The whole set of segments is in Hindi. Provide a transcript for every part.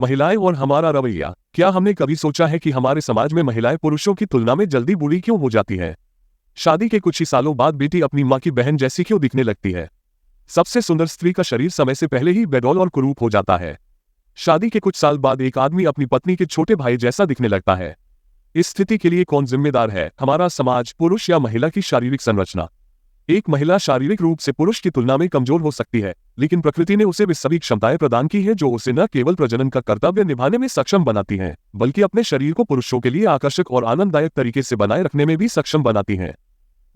महिलाएं और हमारा रवैया। क्या हमने कभी सोचा है कि हमारे समाज में महिलाएं पुरुषों की तुलना में जल्दी बूढ़ी क्यों हो जाती हैं? शादी के कुछ ही सालों बाद बेटी अपनी माँ की बहन जैसी क्यों दिखने लगती है? सबसे सुंदर स्त्री का शरीर समय से पहले ही बेडौल और कुरूप हो जाता है। शादी के कुछ साल बाद एक आदमी अपनी पत्नी के छोटे भाई जैसा दिखने लगता है। इस स्थिति के लिए कौन जिम्मेदार है, हमारा समाज, पुरुष या महिला की शारीरिक संरचना? एक महिला शारीरिक रूप से पुरुष की तुलना में कमजोर हो सकती है, लेकिन प्रकृति ने उसे वे सभी क्षमताएं प्रदान की हैं जो उसे न केवल प्रजनन का कर्तव्य निभाने में सक्षम बनाती हैं, बल्कि अपने शरीर को पुरुषों के लिए आकर्षक और आनंददायक तरीके से बनाए रखने में भी सक्षम बनाती हैं।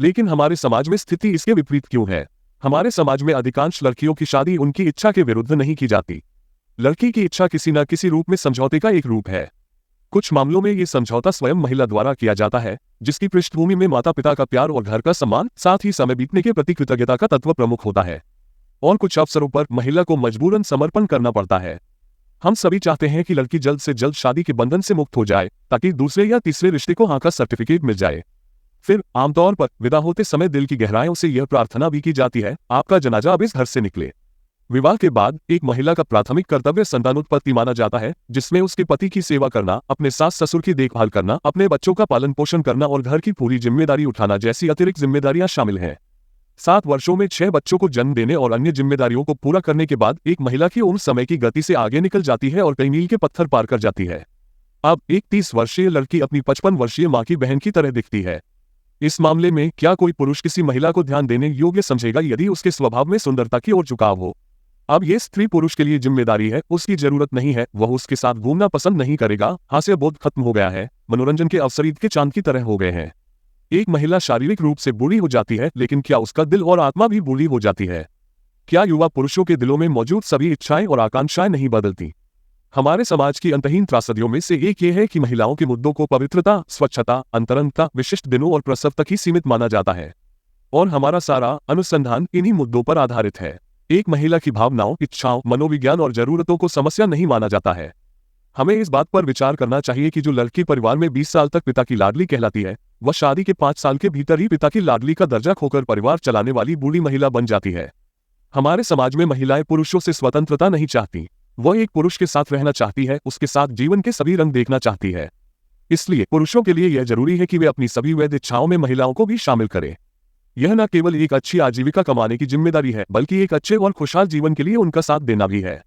लेकिन हमारे समाज में स्थिति इसके विपरीत क्यों है? हमारे समाज में अधिकांश लड़कियों की शादी उनकी इच्छा के विरुद्ध नहीं की जाती। लड़की की इच्छा किसी न किसी रूप में समझौते का एक रूप है। कुछ मामलों में ये समझौता स्वयं महिला द्वारा किया जाता है, जिसकी पृष्ठभूमि में माता पिता का प्यार और घर का सम्मान, साथ ही समय बीतने के प्रति कृतज्ञता का तत्व प्रमुख होता है। और कुछ अवसरों पर महिला को मजबूरन समर्पण करना पड़ता है। हम सभी चाहते हैं कि लड़की जल्द से जल्द शादी के बंधन से मुक्त हो जाए, ताकि दूसरे या तीसरे रिश्ते को हाँ का सर्टिफिकेट मिल जाए। फिर आमतौर पर विदा होते समय दिल की गहराइयों से यह प्रार्थना भी की जाती है, आपका जनाजा अब इस घर से निकले। विवाह के बाद एक महिला का प्राथमिक कर्तव्य संतानोत्पत्ति माना जाता है, जिसमें उसके पति की सेवा करना, अपने सास ससुर की देखभाल करना, अपने बच्चों का पालन पोषण करना और घर की पूरी जिम्मेदारी उठाना जैसी अतिरिक्त जिम्मेदारियां शामिल हैं। 7 वर्षों में 6 बच्चों को जन्म देने और अन्य जिम्मेदारियों को पूरा करने के बाद एक महिला की उम्र समय की गति से आगे निकल जाती है और कई मील के पत्थर पार कर जाती है। अब एक 30 वर्षीय लड़की अपनी 55 वर्षीय माँ की बहन की तरह दिखती है। इस मामले में क्या कोई पुरुष किसी महिला को ध्यान देने योग्य समझेगा यदि उसके स्वभाव में सुंदरता की ओर झुकाव हो? अब ये स्त्री पुरुष के लिए जिम्मेदारी है, उसकी जरूरत नहीं है, वह उसके साथ घूमना पसंद नहीं करेगा। हास्य बोध खत्म हो गया है, मनोरंजन के अवसर ईद के चांद की तरह हो गए हैं। एक महिला शारीरिक रूप से बूढ़ी हो जाती है, लेकिन क्या उसका दिल और आत्मा भी बूढ़ी हो जाती है? क्या युवा पुरुषों के दिलों में मौजूद सभी इच्छाएं और आकांक्षाएं नहीं बदलती? हमारे समाज की अंतहीन त्रासदियों में से एक ये है कि महिलाओं के मुद्दों को पवित्रता, स्वच्छता, अंतरंगता, विशिष्ट दिनों और प्रसव तक ही सीमित माना जाता है। और हमारा सारा अनुसंधान इन्हीं मुद्दों पर आधारित है। एक महिला की भावनाओं, इच्छाओं, मनोविज्ञान और जरूरतों को समस्या नहीं माना जाता है। हमें इस बात पर विचार करना चाहिए कि जो लड़की परिवार में 20 साल तक पिता की लाडली कहलाती है, वह शादी के 5 साल के भीतर ही पिता की लाडली का दर्जा खोकर परिवार चलाने वाली बूढ़ी महिला बन जाती है। हमारे समाज में महिलाएं पुरुषों से स्वतंत्रता नहीं चाहती, वह एक पुरुष के साथ रहना चाहती है, उसके साथ जीवन के सभी रंग देखना चाहती है। इसलिए पुरुषों के लिए यह जरूरी है कि वे अपनी सभी वैध इच्छाओं में महिलाओं को भी शामिल करें। यह न केवल एक अच्छी आजीविका कमाने की जिम्मेदारी है, बल्कि एक अच्छे और खुशहाल जीवन के लिए उनका साथ देना भी है।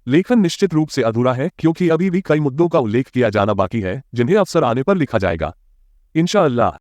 लेखन निश्चित रूप से अधूरा है, क्योंकि अभी भी कई मुद्दों का उल्लेख किया जाना बाकी है, जिन्हें अवसर आने पर लिखा जाएगा। इंशाअल्लाह।